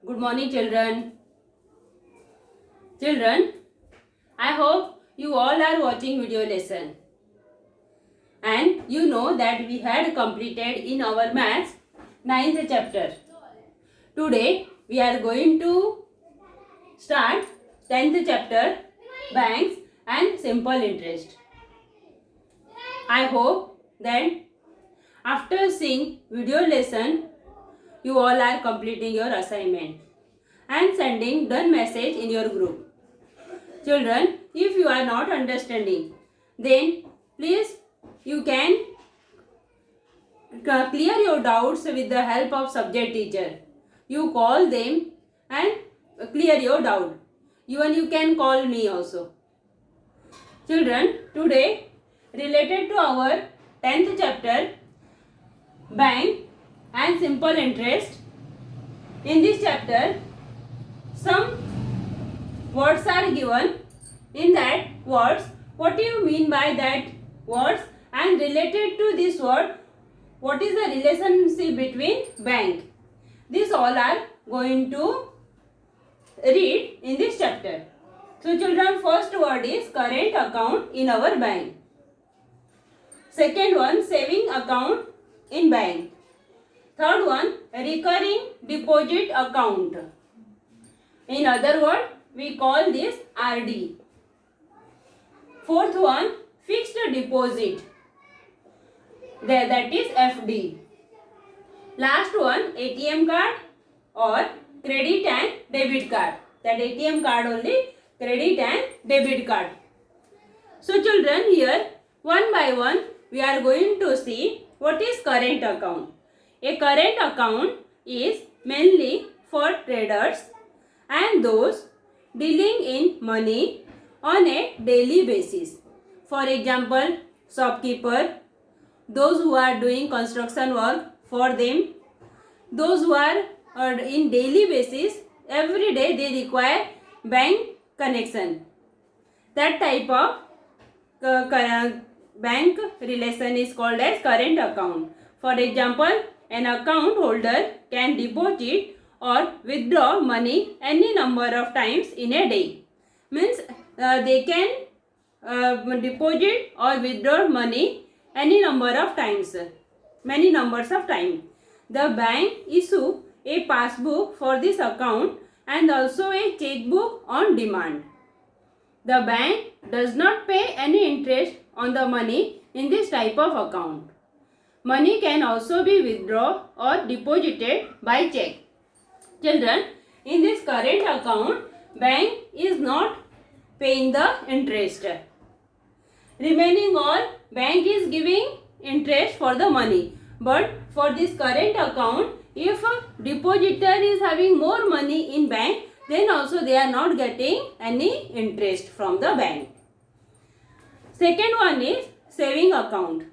Good morning, children. Children, I hope you all are watching video lesson. And you know that we had completed in our maths 9th chapter. Today we are going to start 10th chapter, banks and simple interest. I hope that after seeing video lesson, you all are completing your assignment and sending done message in your group. Children, if you are not understanding, then please you can clear your doubts with the help of subject teacher. You call them and clear your doubt. Even you can call me also. Children, today related to our 10th chapter, bank and simple interest. In this chapter, some words are given. In that words, what do you mean by that words, and related to this word, what is the relationship between bank? These all are going to read in this chapter. So children, first word is current account in our bank. Second one, saving account in bank. Third one, recurring deposit account. In other words, we call this RD. Fourth one, fixed deposit. That is FD. Last one, ATM card or credit and debit card. That ATM card only, credit and debit card. So children, here one by one we are going to see what is current account. A current account is mainly for traders and those dealing in money on a daily basis. For example, shopkeeper, those who are doing construction work for them, those who are in daily basis, every day they require bank connection. That type of bank relation is called as current account. For example, an account holder can deposit or withdraw money any number of times in a day. Means they can deposit or withdraw money any number of times, many numbers of times. The bank issue a passbook for this account and also a checkbook on demand. The bank does not pay any interest on the money in this type of account. Money can also be withdrawn or deposited by check. Children, in this current account, bank is not paying the interest. Remaining all, bank is giving interest for the money. But for this current account, if a depositor is having more money in bank, then also they are not getting any interest from the bank. Second one is saving account.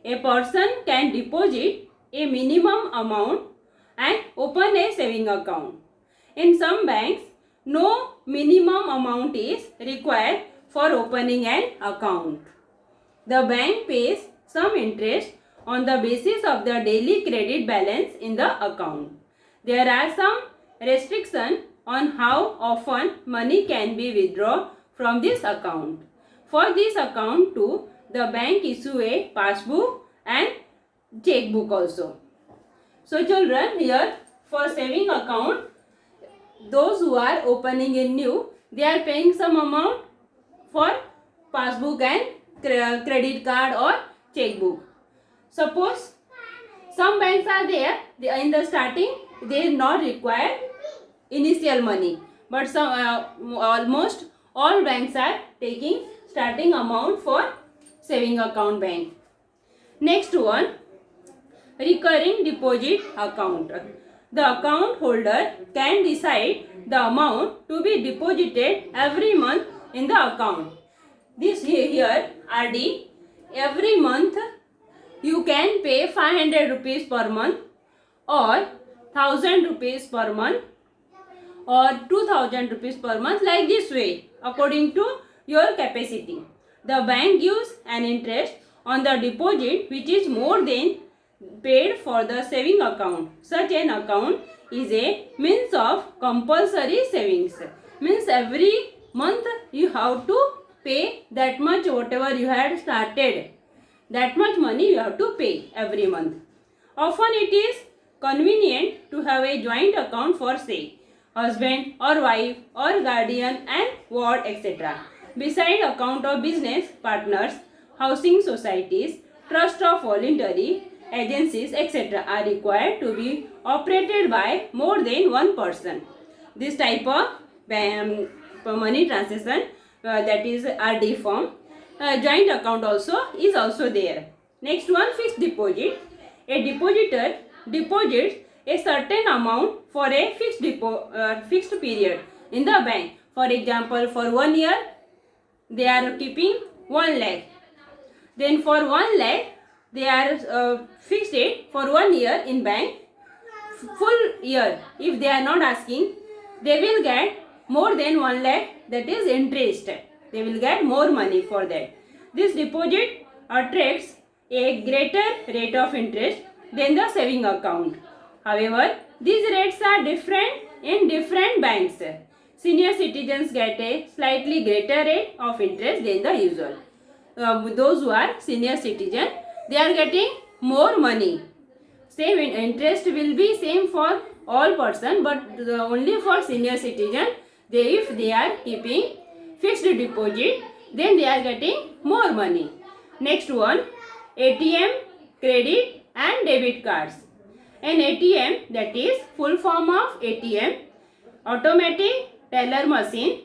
A person can deposit a minimum amount and open a saving account. In some banks, no minimum amount is required for opening an account. The bank pays some interest on the basis of the daily credit balance in the account. There are some restrictions on how often money can be withdrawn from this account. For this account too, the bank issue a passbook and checkbook also. So children, here for saving account, those who are opening in new, they are paying some amount for passbook and credit card or checkbook. Suppose some banks are there, in the starting they not require initial money, but some almost all banks are taking starting amount for saving account bank. Next one, recurring deposit account. The account holder can decide the amount to be deposited every month in the account. This here RD, every month you can pay 500 rupees per month or 1000 rupees per month or 2000 rupees per month, like this way according to your capacity. The bank gives an interest on the deposit which is more than paid for the saving account. Such an account is a means of compulsory savings. Means every month you have to pay that much whatever you had started. That much money you have to pay every month. Often it is convenient to have a joint account for say husband or wife or guardian and ward etc. Beside account of business partners, housing societies, trust of voluntary agencies etc. are required to be operated by more than one person. This type of money transaction that is RD form. Joint account also is also there. Next one, fixed deposit. A depositor deposits a certain amount for a fixed period in the bank. For example, for 1 year they are keeping 1 lakh. Then for 1 lakh they are fixed it for 1 year in bank. Full year if they are not asking, they will get more than 1 lakh, that is interest. They will get more money for that. This deposit attracts a greater rate of interest than the saving account. However, these rates are different in different banks. Senior citizens get a slightly greater rate of interest than the usual. Those who are senior citizen, they are getting more money. Same interest will be same for all person, but only for senior citizen, if they are keeping fixed deposit, then they are getting more money. Next one, ATM, credit and debit cards. An ATM, that is full form of ATM, automatic teller machine,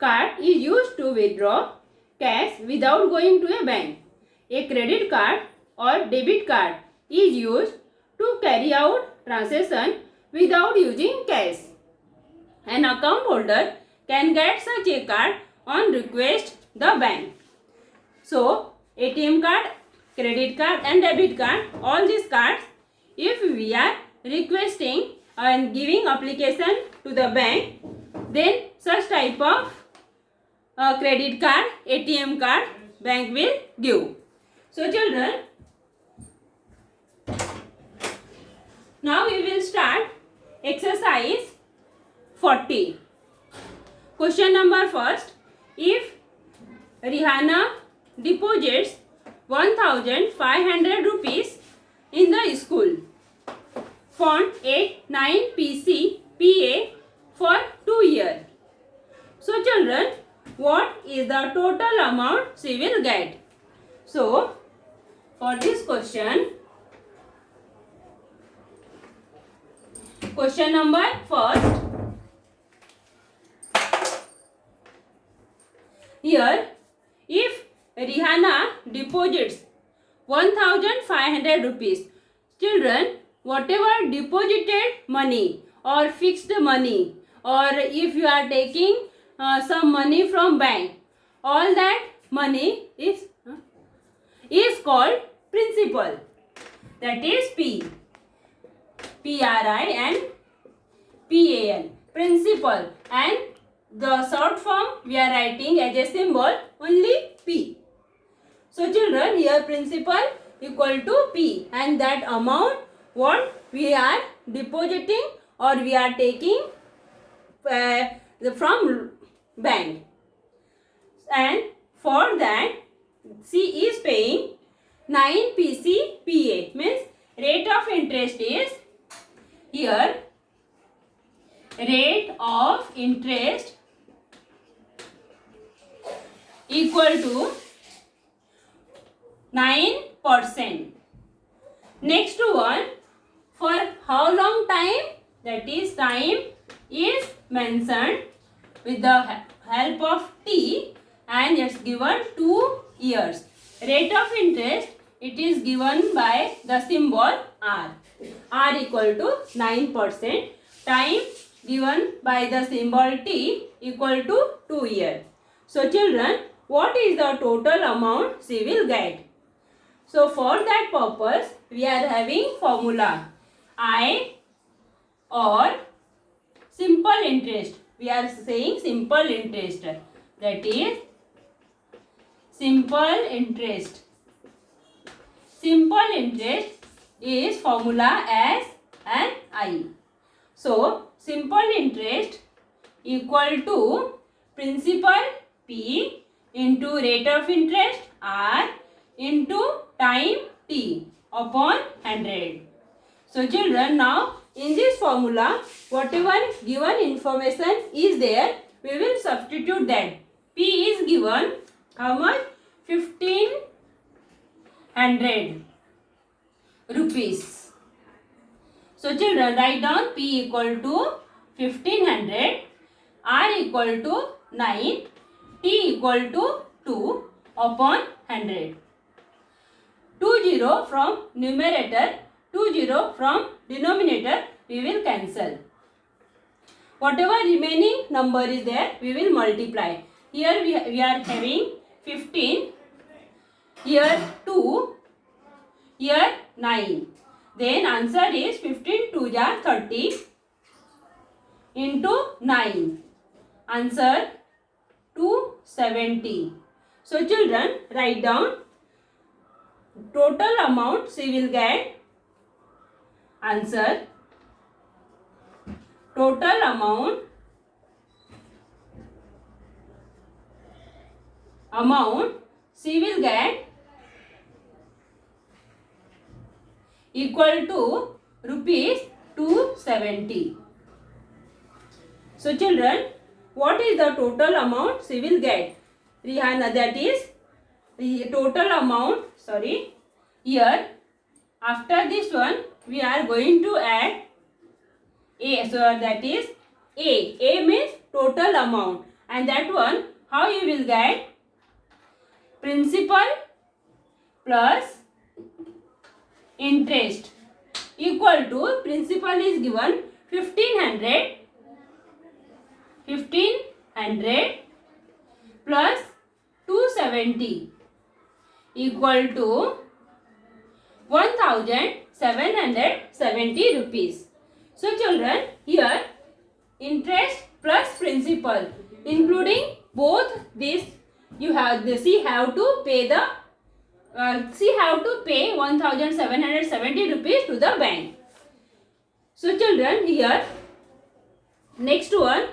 card is used to withdraw cash without going to a bank. A credit card or debit card is used to carry out transaction without using cash. An account holder can get such a card on request the bank. So, ATM card, credit card and debit card, all these cards, if we are requesting and giving application to the bank, then such type of credit card, ATM card, bank will give. So children, now we will start exercise 40. Question number first. If Rihanna deposits 1500 rupees in the school, font 89 PC PA for 2 years. So children, what is the total amount she will get? So for this question number first, here if Rihanna deposits 1500 rupees, children, whatever deposited money or fixed money, or if you are taking some money from bank, all that money is called principal, that is PRI and PAL, principal, and the short form we are writing as a symbol only P. So children, here principal equal to P, and that amount what we are depositing or we are taking from bank, and for that she is paying 9 PC PA, means rate of interest is here, rate of interest equal to 9%. Next one, for how long time, that is time is mentioned with the help of T and it's given 2 years. Rate of interest, it is given by the symbol R. R equal to 9%. Time given by the symbol T equal to 2 years. So children, what is the total amount she will get? So for that purpose, we are having formula I or simple interest. We are saying simple interest, that is simple interest. Simple interest is formula as an I. So simple interest equal to principal P into rate of interest R into time T upon 100. So children, now in this formula, whatever given information is there, we will substitute that. P is given how much? 1500 rupees. So children, write down P equal to 1500, R equal to 9, T equal to 2 upon 100. 20 from numerator, 20 from denominator, we will cancel. Whatever remaining number is there, we will multiply. Here we are having 15, here 2, here 9. Then answer is 15 2 ja 30 into 9. Answer 270. So children, write down total amount she will get. Answer total amount she will get equal to rupees 270. So children, what is the total amount she will get? Rihana, that is the total amount, here after this one we are going to add A. So that is A. A means total amount, and that one how you will get? Principal plus interest equal to, principal is given 1500 plus 270 equal to 1770 rupees. So children, here interest plus principal including both this, you have to pay 1770 rupees to the bank. So children, here next one,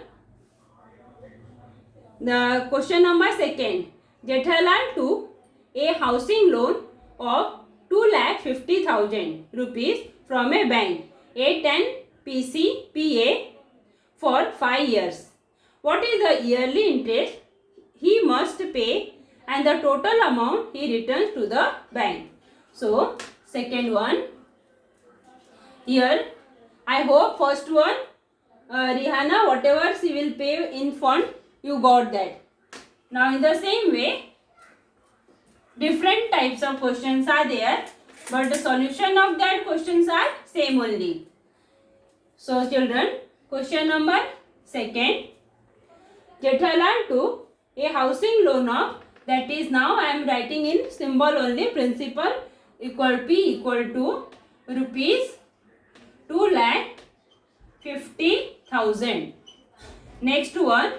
the question number 2. Jethalal took a housing loan of 2,50,000 rupees from a bank, a 10 PCPA for 5 years. What is the yearly interest he must pay and the total amount he returns to the bank? So second one, here I hope first one, Rihana, whatever she will pay in fund, you got that. Now in the same way, different types of questions are there, but the solution of that questions are same only. So children, question number 2. Jethalal took a housing loan of, that is now I am writing in symbol only, principal equal P equal to rupees 2,50,000. Next one,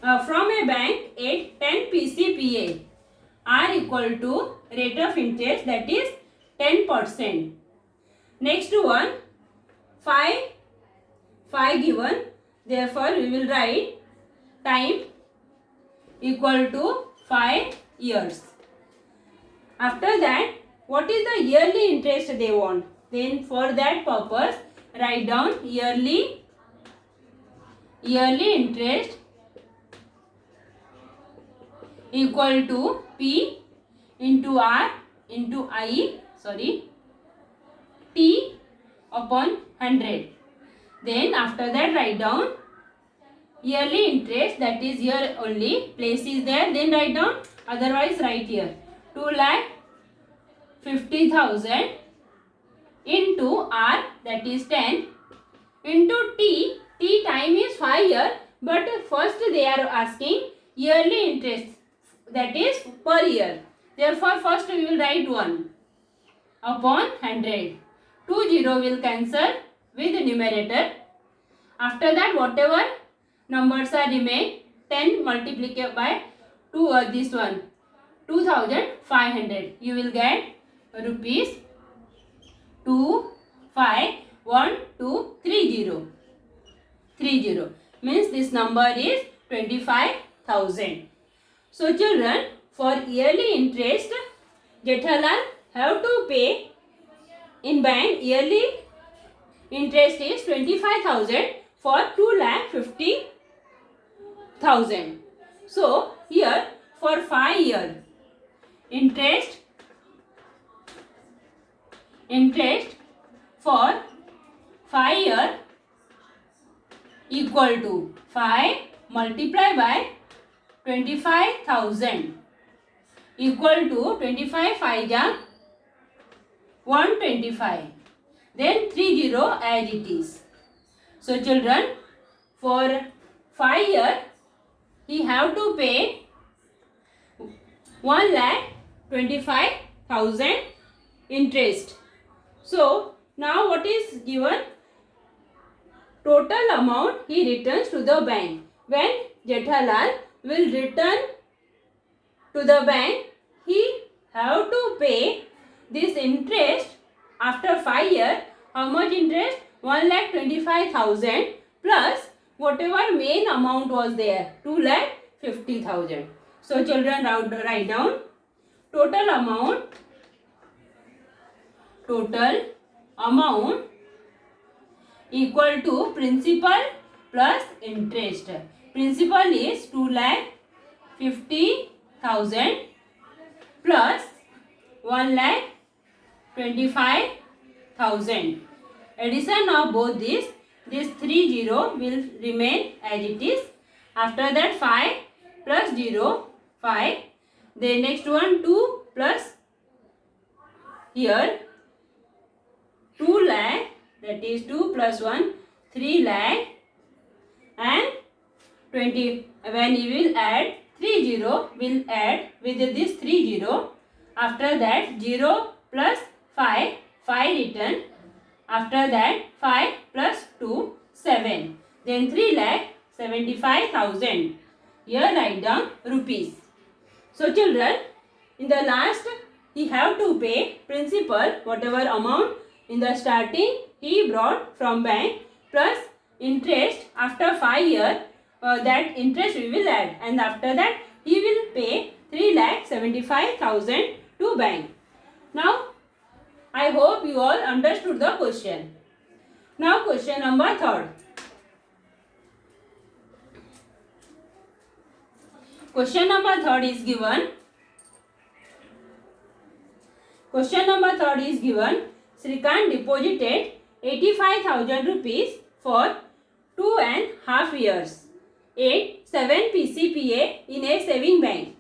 from a bank at 10 PCPA, R equal to rate of interest, that is 10%. Next one, 5 given, therefore we will write time equal to 5 years. After that, what is the yearly interest they want? Then for that purpose, write down yearly interest equal to P into R into T upon 100. Then after that write down yearly interest, that is here only, place is there, then write down, otherwise write here 2,50,000 into R, that is 10, into T time is 5 years, but first they are asking yearly interest, that is per year. Therefore first we will write 1 upon 100. 20 will cancel with the numerator. After that whatever numbers are remain, 10 multiplied by 2, this one 2,500, you will get rupees 2,500 1230. 30 means this number is 25,000. So children, for yearly interest, Jethalal have to pay in bank. Yearly interest is 25,000 for 2,50,000. So here for 5 year interest for 5 year equal to 5 multiplied by 25,000 equal to 25 5 ja 125. Then 30 as it is. So children, for 5 year he have to pay 1,25,000 interest. So now what is given? Total amount he returns to the bank. When Jethalal will return to the bank, he have to pay this interest after 5 years. How much interest? 1,25,000 plus whatever main amount was there, 2,50,000. So children, write down total amount equal to principal plus interest. Principal is 2,50,000 plus 1,25,000. Addition of both this 30 will remain as it is. After that 5 plus 0, 5. The next one 2 plus here 2 lakh, that is 2 plus 1, 3 lakh, and 20. When you will add 30 will add with this 30. After that 0 plus 5 return. After that 5 plus 2, 7. Then 3,75,000. Here write down rupees. So children, in the last he have to pay principal whatever amount in the starting he brought from bank plus interest after 5 years. That interest we will add, and after that he will pay 3,75,000 to bank. Now I hope you all understood the question. Now question number 3. Question number 3 is given. Question number 3 is given. Shrikant deposited 85,000 rupees for 2.5 years at 7 PCPA in a saving bank.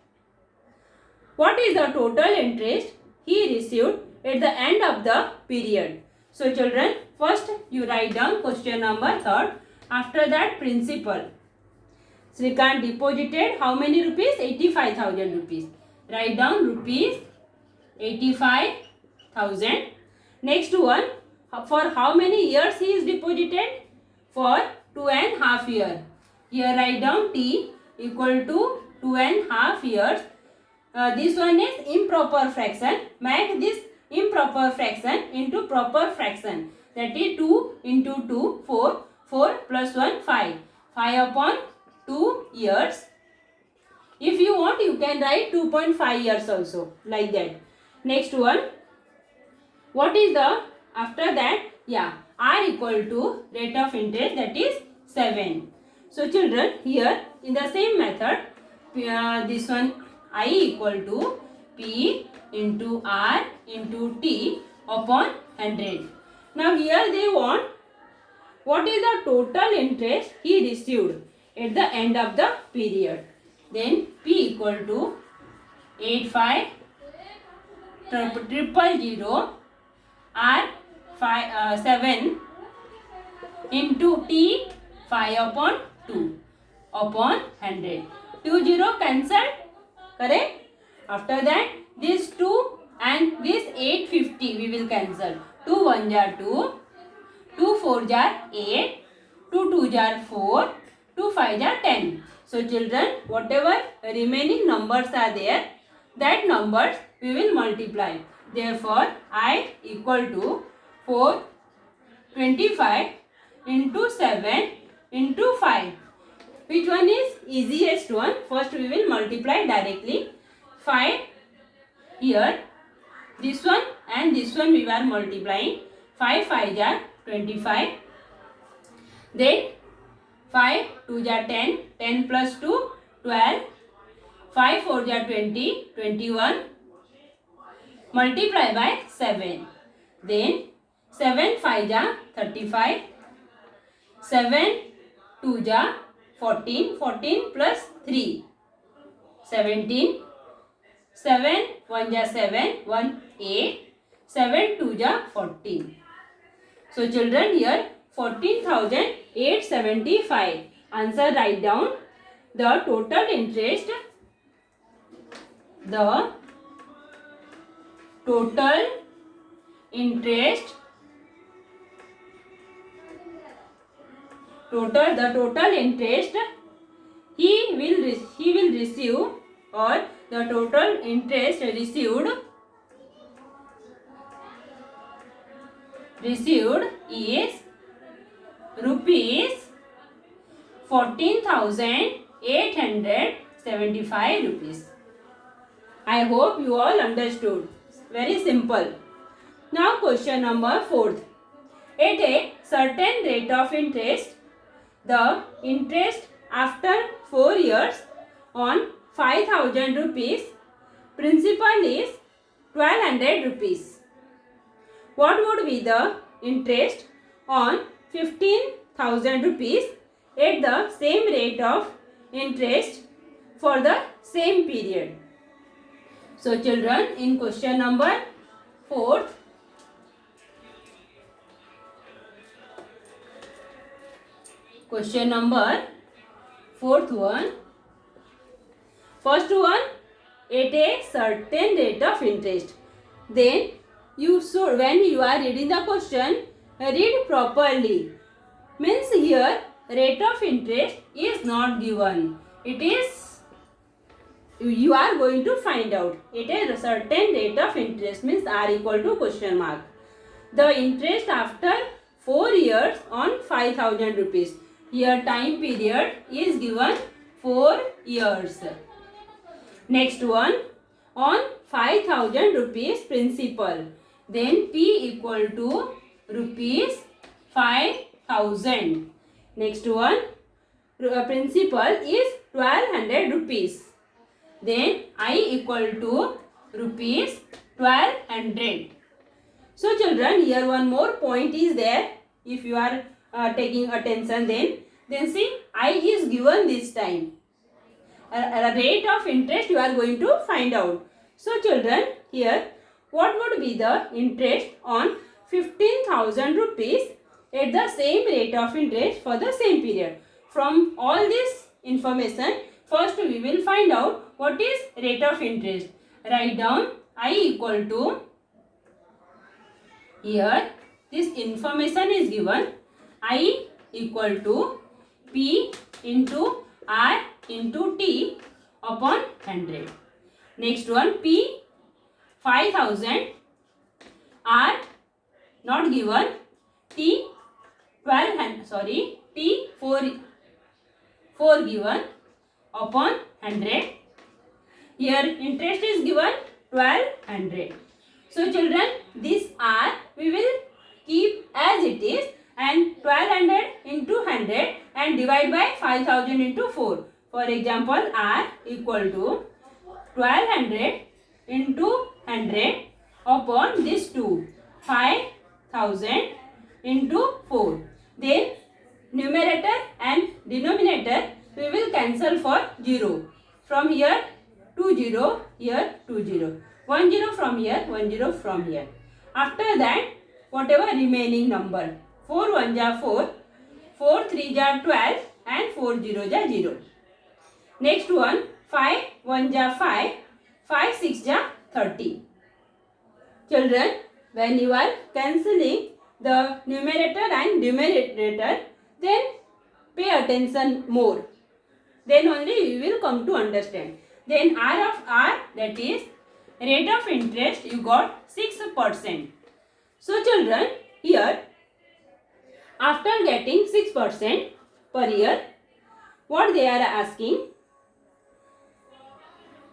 What is the total interest he received at the end of the period? So children, first you write down question number 3. After that principal. Shrikant deposited how many rupees? 85,000 rupees. Write down rupees 85,000. Next one, for how many years he is deposited? For 2.5 years. Here write down T equal to 2.5 years. This one is improper fraction. Make this improper fraction into proper fraction. That is 2 into 2, 4. 4 plus 1, 5. 5 upon 2 years. If you want, you can write 2.5 years also. Like that. Next one. What is the, after that, R equal to rate of interest, that is 7. So children, here in the same method, this one I equal to P into R into T upon 100. Now here they want what is the total interest he received at the end of the period. Then P equal to 85,000 R 7 into T 5 upon 2 upon 100. 20 cancelled, correct? After that this 2 and this 850 we will cancel. 2 1 jar 2, 2 4 jar 8, 2 2 jar 4, 2 5 jar 10. So children, whatever remaining numbers are there, that numbers we will multiply. Therefore I equal to 4 25 into 7 into 5. Which one is easiest one? First we will multiply directly. 5 here, this one and this one we are multiplying. 5 5 are 25. Then 5 2 are 10. 10 plus 2 12. 5 4 are 20. 21. Multiply by 7. Then 7 5 are 35. 7 2 are 14. 14 plus 3 17. 7 1 are 7. 1 8. 7 2 are 14. So children, here 14,875. Answer write down. The total interest. The total interest. The total interest he will receive, or the total interest received is rupees 14,875 rupees. I hope you all understood. Very simple. Now question number 4. At a certain rate of interest, the interest after 4 years on 5,000 rupees principal is 1200 rupees. What would be the interest on 15,000 rupees at the same rate of interest for the same period? So children, in question number 4, question number 4th one. First one, at a certain rate of interest. Then you should, when you are reading the question, read properly. Means here rate of interest is not given. It is, you are going to find out. At a certain rate of interest means R equal to question mark. The interest after 4 years on 5,000 rupees. Here time period is given 4 years. Next one, on 5,000 rupees principal. Then P equal to rupees 5,000. Next one, principal is 1200 rupees. Then I equal to rupees 1200. So children, here one more point is there. If you are taking attention, then see, I is given this time. A rate of interest you are going to find out. So children, here what would be the interest on 15,000 rupees at the same rate of interest for the same period? From all this information, first we will find out what is rate of interest. Write down I equal to, here this information is given, I equal to P into R into T upon 100. Next one, P 5,000, R not given, T 1200, T 4 given upon 100. Here interest is given 1200. So children, this R we will keep as it is, and 1200 into 100 and divide by 5,000 into 4. For example, R equal to 1200 into 100 upon this 2, 5,000 into 4. Then numerator and denominator we will cancel for 0. From here 2 0, here 2 0. 1 0 from here, 1 0 from here. After that, whatever remaining number, 4 1 are 4, 4 3 are 12 and 4 0 are 0. Next one, 5 1 are 5, 5 6 are 30. Children, when you are cancelling the numerator and denominator, then pay attention more. Then only you will come to understand. Then R of R, that is rate of interest, you got 6%. So children, here After getting 6% per year, what they are asking,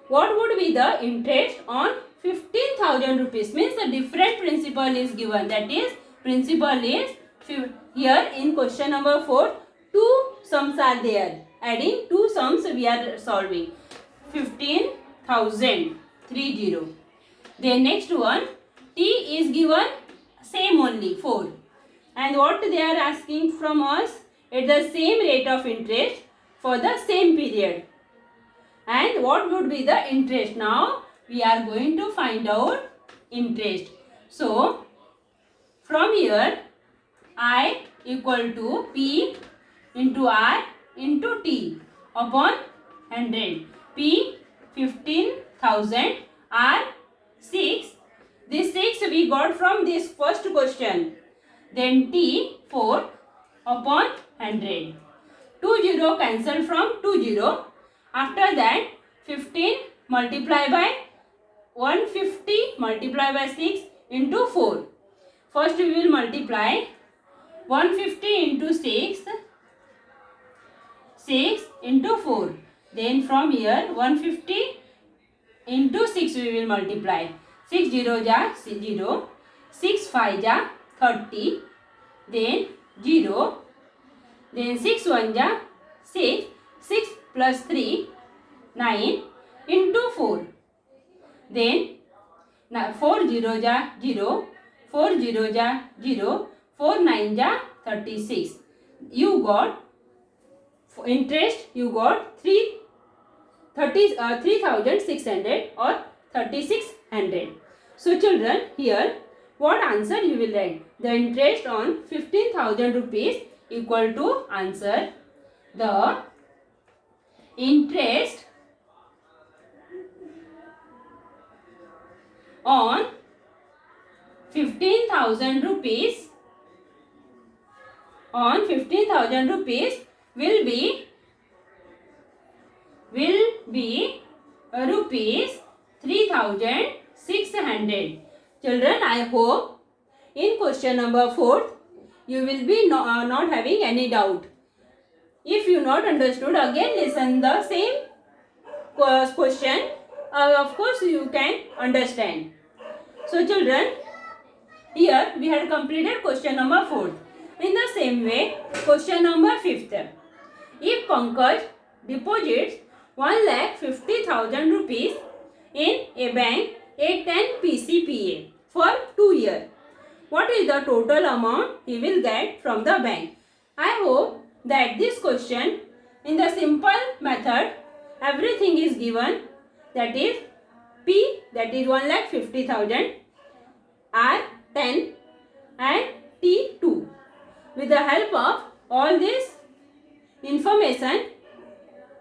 what would be the interest on 15,000 rupees? Means the different principal is given. That is, principal is here in question number 4. Two sums are there. Adding two sums we are solving. 15,000 30. Then next one, T is given same only 4. And what they are asking from us, at the same rate of interest for the same period. And what would be the interest? Now we are going to find out interest. So from here, I equal to P into R into T upon 100. P 15,000, R 6. This 6 we got from this first question. Then T 4 upon 100. 20 cancel from 20. After that 15 multiply by 150 multiply by 6 into 4. First we will multiply 150 into 6 into 4. Then from here 150 into 6 we will multiply. 6 0 ja 0. 6 5 ja 30. Then 0. Then 6 1 ja 6. 6 plus 3 9 into 4. Then 4 0 ja 0. 4 0 ja 0. 4 9 ja 36. You got interest, you got 3,600 or 3,600. So children, here what answer you will write? The interest on 15,000 rupees equal to answer, the interest on 15,000 rupees will be rupees 3,600. Children, I hope in question number 4 you will be not having any doubt. If you not understood, again listen the same question. Of course you can understand. So children, here we had completed question number 4. In the same way, question number 5th. If Pankaj deposits 1,50,000 rupees in a bank at 10 PCPA for 2 years, what is the total amount he will get from the bank? I hope that this question, in the simple method, everything is given. That is P, that is 1,50,000, R 10 and T 2. With the help of all this information,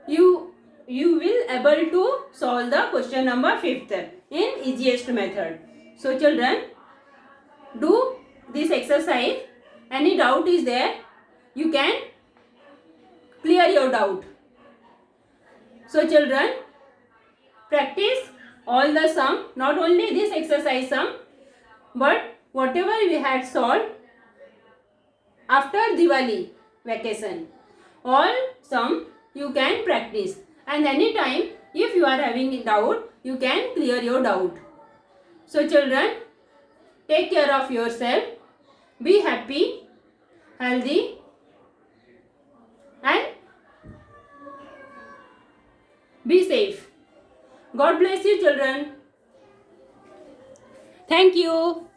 you will able to solve the question number 5th in easiest method. So children, do this exercise. Any doubt is there, you can clear your doubt. So children, practice all the sum, not only this exercise sum, but whatever we had solved after Diwali vacation, all sum you can practice, and anytime if you are having doubt, you can clear your doubt. So children, take care of yourself, be happy, healthy, and be safe. God bless you children. Thank you.